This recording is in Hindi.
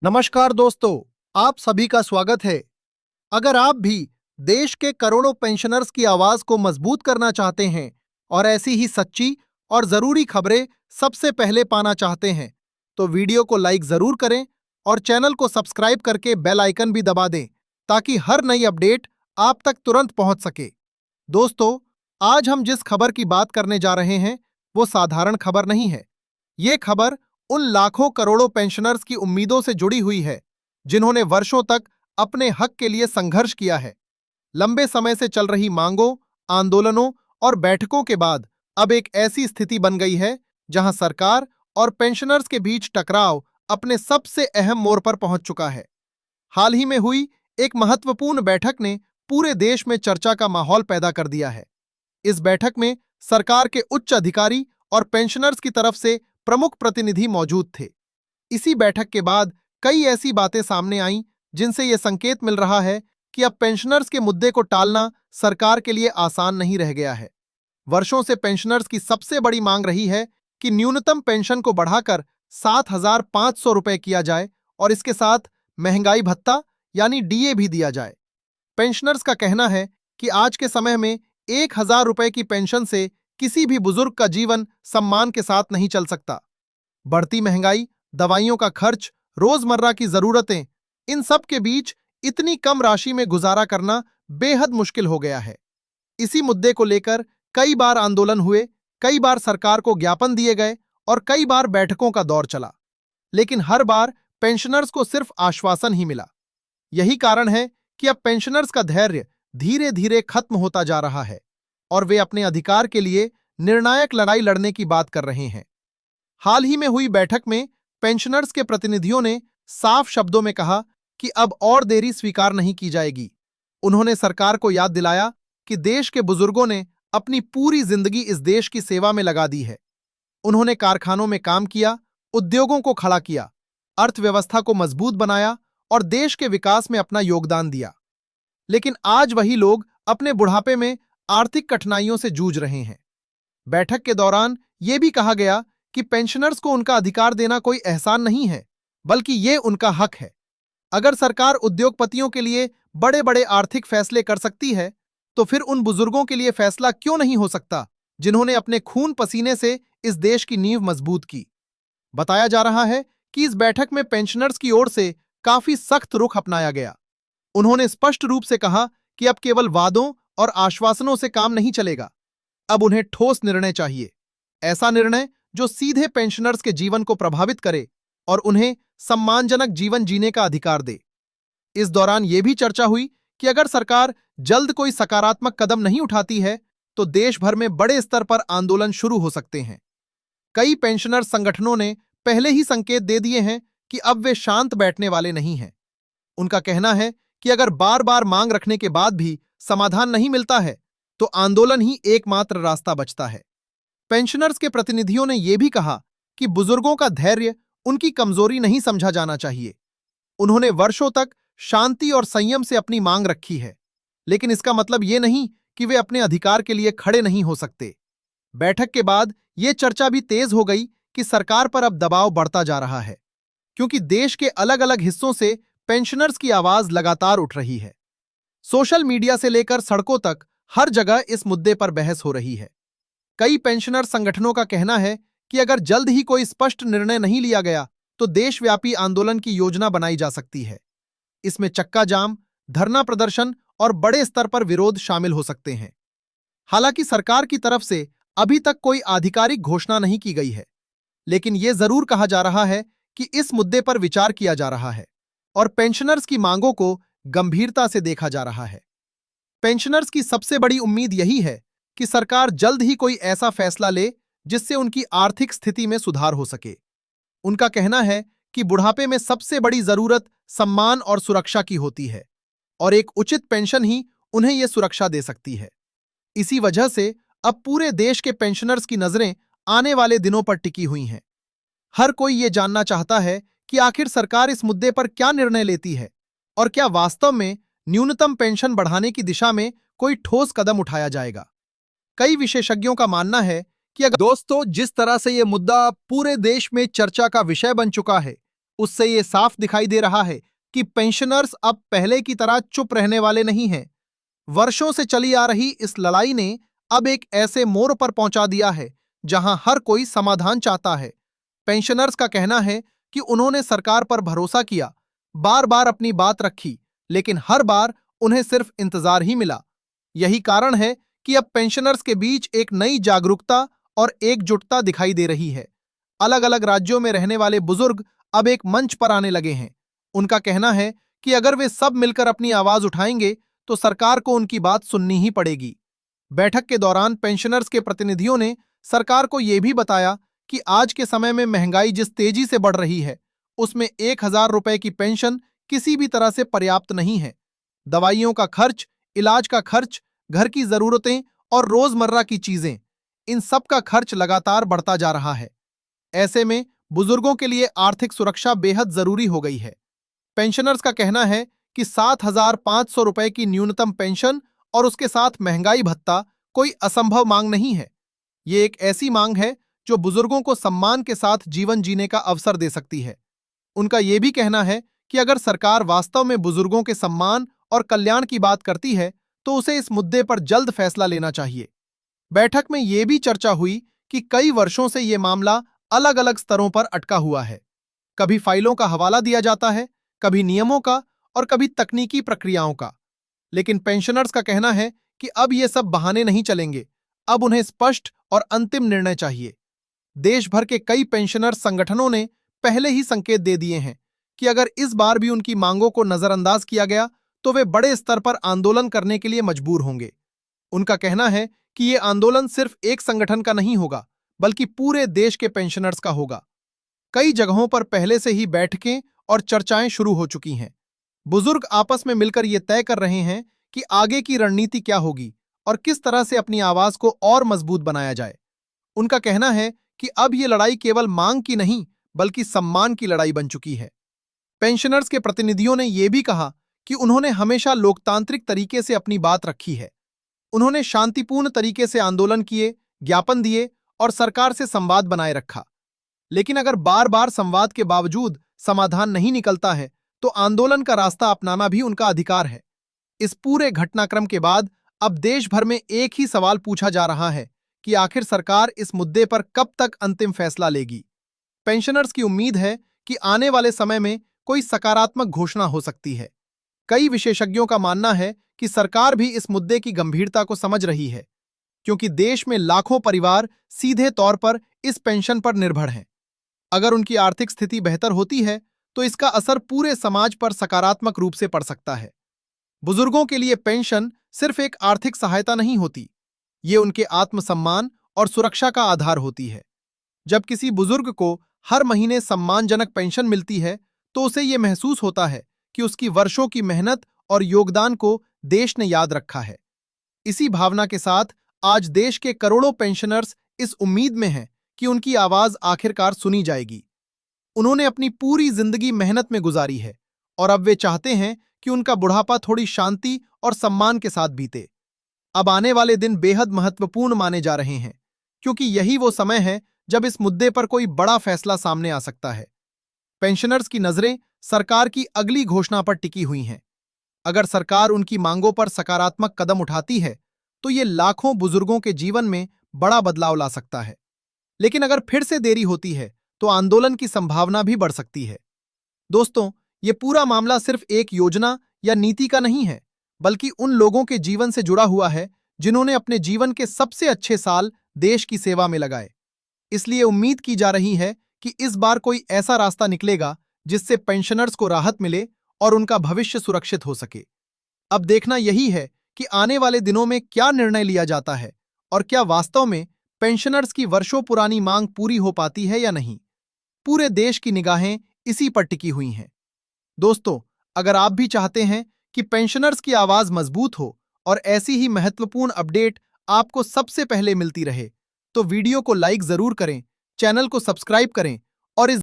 नमस्कार दोस्तों, आप सभी का स्वागत है। अगर आप भी देश के करोड़ों पेंशनर्स की आवाज को मजबूत करना चाहते हैं और ऐसी ही सच्ची और जरूरी खबरें सबसे पहले पाना चाहते हैं, तो वीडियो को लाइक जरूर करें और चैनल को सब्सक्राइब करके बेल आइकन भी दबा दें ताकि हर नई अपडेट आप तक तुरंत पहुंच सके। दोस्तों, आज हम जिस खबर की बात करने जा रहे हैं, वो साधारण खबर नहीं है। ये खबर उन लाखों करोड़ों पेंशनर्स की उम्मीदों से जुड़ी हुई है, जिन्होंने वर्षों तक अपने हक के लिए संघर्ष किया है। लंबे समय से चल रही मांगों, आंदोलनों और बैठकों के बाद अब एक ऐसी स्थिति बन गई है जहां सरकार और पेंशनर्स के बीच टकराव अपने सबसे अहम मोड़ पर पहुंच चुका है। हाल ही में हुई एक महत्वपूर्ण बैठक ने पूरे देश में चर्चा का माहौल पैदा कर दिया है। इस बैठक में सरकार के उच्च अधिकारी और पेंशनर्स की तरफ से प्रमुख प्रतिनिधि मौजूद थे। इसी बैठक के बाद कई ऐसी बातें सामने आईं जिनसे यह संकेत मिल रहा है कि अब पेंशनर्स के मुद्दे को टालना सरकार के लिए आसान नहीं रह गया है। वर्षों से पेंशनर्स की सबसे बड़ी मांग रही है कि न्यूनतम पेंशन को बढ़ाकर 7,500 रुपए किया जाए और इसके साथ महंगाई भत्ता यानी डीए भी दिया जाए। पेंशनर्स का कहना है कि आज के समय में 1,000 रुपए की पेंशन से किसी भी बुजुर्ग का जीवन सम्मान के साथ नहीं चल सकता। बढ़ती महंगाई, दवाइयों का खर्च, रोजमर्रा की जरूरतें, इन सब के बीच इतनी कम राशि में गुजारा करना बेहद मुश्किल हो गया है। इसी मुद्दे को लेकर कई बार आंदोलन हुए, कई बार सरकार को ज्ञापन दिए गए और कई बार बैठकों का दौर चला, लेकिन हर बार पेंशनर्स को सिर्फ आश्वासन ही मिला। यही कारण है कि अब पेंशनर्स का धैर्य धीरे धीरे खत्म होता जा रहा है और वे अपने अधिकार के लिए निर्णायक लड़ाई लड़ने की बात कर रहे हैं। हाल ही में हुई बैठक में पेंशनर्स के प्रतिनिधियों ने साफ शब्दों में कहा कि अब और देरी स्वीकार नहीं की जाएगी। उन्होंने सरकार को याद दिलाया कि देश के बुजुर्गों ने अपनी पूरी जिंदगी इस देश की सेवा में लगा दी है। उन्होंने कारखानों में काम किया, उद्योगों को खड़ा किया, अर्थव्यवस्था को मजबूत बनाया और देश के विकास में अपना योगदान दिया। लेकिन आज वही लोग अपने बुढ़ापे में आर्थिक कठिनाइयों से जूझ रहे हैं। बैठक के दौरान यह भी कहा गया कि पेंशनर्स को उनका अधिकार देना कोई एहसान नहीं है, बल्कि ये उनका हक है। अगर सरकार उद्योगपतियों के लिए बड़े बड़े आर्थिक फैसले कर सकती है, तो फिर उन बुजुर्गों के लिए फैसला क्यों नहीं हो सकता, जिन्होंने अपने खून पसीने से इस देश की नींव मजबूत की। बताया जा रहा है कि इस बैठक में पेंशनर्स की ओर से काफी सख्त रुख अपनाया गया। उन्होंने स्पष्ट रूप से कहा कि अब केवल वादों और आश्वासनों से काम नहीं चलेगा। अब उन्हें ठोस निर्णय चाहिए, ऐसा निर्णय जो सीधे पेंशनर्स के जीवन को प्रभावित करे और उन्हें सम्मानजनक जीवन जीने का अधिकार दे। इस दौरान यह भी चर्चा हुई कि अगर सरकार जल्द कोई सकारात्मक कदम नहीं उठाती है, तो देश भर में बड़े स्तर पर आंदोलन शुरू हो सकते हैं। कई पेंशनर संगठनों ने पहले ही संकेत दे दिए हैं कि अब वे शांत बैठने वाले नहीं हैं। उनका कहना है कि अगर बार बार मांग रखने के बाद भी समाधान नहीं मिलता है, तो आंदोलन ही एकमात्र रास्ता बचता है। पेंशनर्स के प्रतिनिधियों ने यह भी कहा कि बुजुर्गों का धैर्य उनकी कमजोरी नहीं समझा जाना चाहिए। उन्होंने वर्षों तक शांति और संयम से अपनी मांग रखी है, लेकिन इसका मतलब यह नहीं कि वे अपने अधिकार के लिए खड़े नहीं हो सकते। बैठक के बाद यह चर्चा भी तेज हो गई कि सरकार पर अब दबाव बढ़ता जा रहा है, क्योंकि देश के अलग अलग हिस्सों से पेंशनर्स की आवाज लगातार उठ रही है। सोशल मीडिया से लेकर सड़कों तक हर जगह इस मुद्दे पर बहस हो रही है। कई पेंशनर संगठनों का कहना है कि अगर जल्द ही कोई स्पष्ट निर्णय नहीं लिया गया, तो देशव्यापी आंदोलन की योजना बनाई जा सकती है। इसमें चक्का जाम, धरना प्रदर्शन और बड़े स्तर पर विरोध शामिल हो सकते हैं। हालांकि सरकार की तरफ से अभी तक कोई आधिकारिक घोषणा नहीं की गई है, लेकिन यह जरूर कहा जा रहा है कि इस मुद्दे पर विचार किया जा रहा है और पेंशनर्स की मांगों को गंभीरता से देखा जा रहा है। पेंशनर्स की सबसे बड़ी उम्मीद यही है कि सरकार जल्द ही कोई ऐसा फैसला ले जिससे उनकी आर्थिक स्थिति में सुधार हो सके। उनका कहना है कि बुढ़ापे में सबसे बड़ी जरूरत सम्मान और सुरक्षा की होती है और एक उचित पेंशन ही उन्हें यह सुरक्षा दे सकती है। इसी वजह से अब पूरे देश के पेंशनर्स की नजरें आने वाले दिनों पर टिकी हुई हैं। हर कोई यह जानना चाहता है कि आखिर सरकार इस मुद्दे पर क्या निर्णय लेती है और क्या वास्तव में न्यूनतम पेंशन बढ़ाने की दिशा में कोई ठोस कदम उठाया जाएगा। कई विशेषज्ञों का मानना है कि अगर दोस्तों जिस तरह से यह मुद्दा पूरे देश में चर्चा का विषय बन चुका है, उससे ये साफ दिखाई दे रहा है कि पेंशनर्स अब पहले की तरह चुप रहने वाले नहीं हैं। वर्षों से चली आ रही इस लड़ाई ने अब एक ऐसे मोड़ पर पहुंचा दिया है जहां हर कोई समाधान चाहता है। पेंशनर्स का कहना है कि उन्होंने सरकार पर भरोसा किया, बार बार अपनी बात रखी, लेकिन हर बार उन्हें सिर्फ इंतजार ही मिला। यही कारण है कि अब पेंशनर्स के बीच एक नई जागरूकता और एकजुटता दिखाई दे रही है। अलग अलग राज्यों में रहने वाले बुजुर्ग अब एक मंच पर आने लगे हैं। उनका कहना है कि अगर वे सब मिलकर अपनी आवाज उठाएंगे तो सरकार को उनकी बात सुननी ही पड़ेगी। बैठक के दौरान पेंशनर्स के प्रतिनिधियों ने सरकार को यह भी बताया कि आज के समय में महंगाई जिस तेजी से बढ़ रही है, उसमें 1,000 रुपए की पेंशन किसी भी तरह से पर्याप्त नहीं है। दवाइयों का खर्च, इलाज का खर्च, घर की जरूरतें और रोजमर्रा की चीजें, इन सब का खर्च लगातार बढ़ता जा रहा है। ऐसे में बुजुर्गों के लिए आर्थिक सुरक्षा बेहद जरूरी हो गई है। पेंशनर्स का कहना है कि 7,500 रुपए की न्यूनतम पेंशन और उसके साथ महंगाई भत्ता कोई असंभव मांग नहीं है। ये एक ऐसी मांग है जो बुजुर्गों को सम्मान के साथ जीवन जीने का अवसर दे सकती है। उनका यह भी कहना है कि अगर सरकार वास्तव में बुजुर्गों के सम्मान और कल्याण की बात करती है तो उसे इस मुद्दे पर जल्द फैसला लेना चाहिए। बैठक में यह भी चर्चा हुई कि कई वर्षों से यह मामला अलग अलग स्तरों पर अटका हुआ है। कभी फाइलों का हवाला दिया जाता है, कभी नियमों का और कभी तकनीकी प्रक्रियाओं का। लेकिन पेंशनर्स का कहना है कि अब ये सब बहाने नहीं चलेंगे, अब उन्हें स्पष्ट और अंतिम निर्णय चाहिए। देश भर के कई पेंशनर्स संगठनों ने पहले ही संकेत दे दिए हैं कि अगर इस बार भी उनकी मांगों को नजरअंदाज किया गया तो वे बड़े स्तर पर आंदोलन करने के लिए मजबूर होंगे। उनका कहना है कि ये आंदोलन सिर्फ एक संगठन का नहीं होगा, बल्कि पूरे देश के पेंशनर्स का होगा। कई जगहों पर पहले से ही बैठकें और चर्चाएं शुरू हो चुकी हैं। बुजुर्ग आपस में मिलकर ये तय कर रहे हैं कि आगे की रणनीति क्या होगी और किस तरह से अपनी आवाज को और मजबूत बनाया जाए। उनका कहना है कि अब ये लड़ाई केवल मांग की नहीं, बल्कि सम्मान की लड़ाई बन चुकी है। पेंशनर्स के प्रतिनिधियों ने यह भी कहा कि उन्होंने हमेशा लोकतांत्रिक तरीके से अपनी बात रखी है। उन्होंने शांतिपूर्ण तरीके से आंदोलन किए, ज्ञापन दिए और सरकार से संवाद बनाए रखा। लेकिन अगर बार बार संवाद के बावजूद समाधान नहीं निकलता है तो आंदोलन का रास्ता अपनाना भी उनका अधिकार है। इस पूरे घटनाक्रम के बाद अब देश भर में एक ही सवाल पूछा जा रहा है कि आखिर सरकार इस मुद्दे पर कब तक अंतिम फैसला लेगी। पेंशनर्स की उम्मीद है कि आने वाले समय में कोई सकारात्मक घोषणा हो सकती है। कई विशेषज्ञों का मानना है कि सरकार भी इस मुद्दे की गंभीरता को समझ रही है, क्योंकि देश में लाखों परिवार सीधे तौर पर इस पेंशन पर निर्भर हैं। अगर उनकी आर्थिक स्थिति बेहतर होती है तो इसका असर पूरे समाज पर सकारात्मक रूप से पड़ सकता है। बुजुर्गों के लिए पेंशन सिर्फ एक आर्थिक सहायता नहीं होती, ये उनके आत्मसम्मान और सुरक्षा का आधार होती है। जब किसी बुजुर्ग को हर महीने सम्मानजनक पेंशन मिलती है तो उसे ये महसूस होता है कि उसकी वर्षों की मेहनत और योगदान को देश ने याद रखा है। इसी भावना के साथ आज देश के करोड़ों पेंशनर्स इस उम्मीद में हैं कि उनकी आवाज आखिरकार सुनी जाएगी। उन्होंने अपनी पूरी जिंदगी मेहनत में गुजारी है और अब वे चाहते हैं कि उनका बुढ़ापा थोड़ी शांति और सम्मान के साथ बीते। अब आने वाले दिन बेहद महत्वपूर्ण माने जा रहे हैं, क्योंकि यही वो समय है जब इस मुद्दे पर कोई बड़ा फैसला सामने आ सकता है। पेंशनर्स की नजरें सरकार की अगली घोषणा पर टिकी हुई हैं। अगर सरकार उनकी मांगों पर सकारात्मक कदम उठाती है तो ये लाखों बुजुर्गों के जीवन में बड़ा बदलाव ला सकता है। लेकिन अगर फिर से देरी होती है तो आंदोलन की संभावना भी बढ़ सकती है। दोस्तों, ये पूरा मामला सिर्फ एक योजना या नीति का नहीं है, बल्कि उन लोगों के जीवन से जुड़ा हुआ है जिन्होंने अपने जीवन के सबसे अच्छे साल देश की सेवा में लगाए। इसलिए उम्मीद की जा रही है कि इस बार कोई ऐसा रास्ता निकलेगा जिससे पेंशनर्स को राहत मिले और उनका भविष्य सुरक्षित हो सके। अब देखना यही है कि आने वाले दिनों में क्या निर्णय लिया जाता है और क्या वास्तव में पेंशनर्स की वर्षों पुरानी मांग पूरी हो पाती है या नहीं। पूरे देश की निगाहें इसी पर टिकी हुई हैं। दोस्तों, अगर आप भी चाहते हैं कि पेंशनर्स की आवाज मजबूत हो और ऐसी ही महत्वपूर्ण अपडेट आपको सबसे पहले मिलती रहे, तो वीडियो को लाइक जरूर करें, चैनल को सब्सक्राइब करें और इस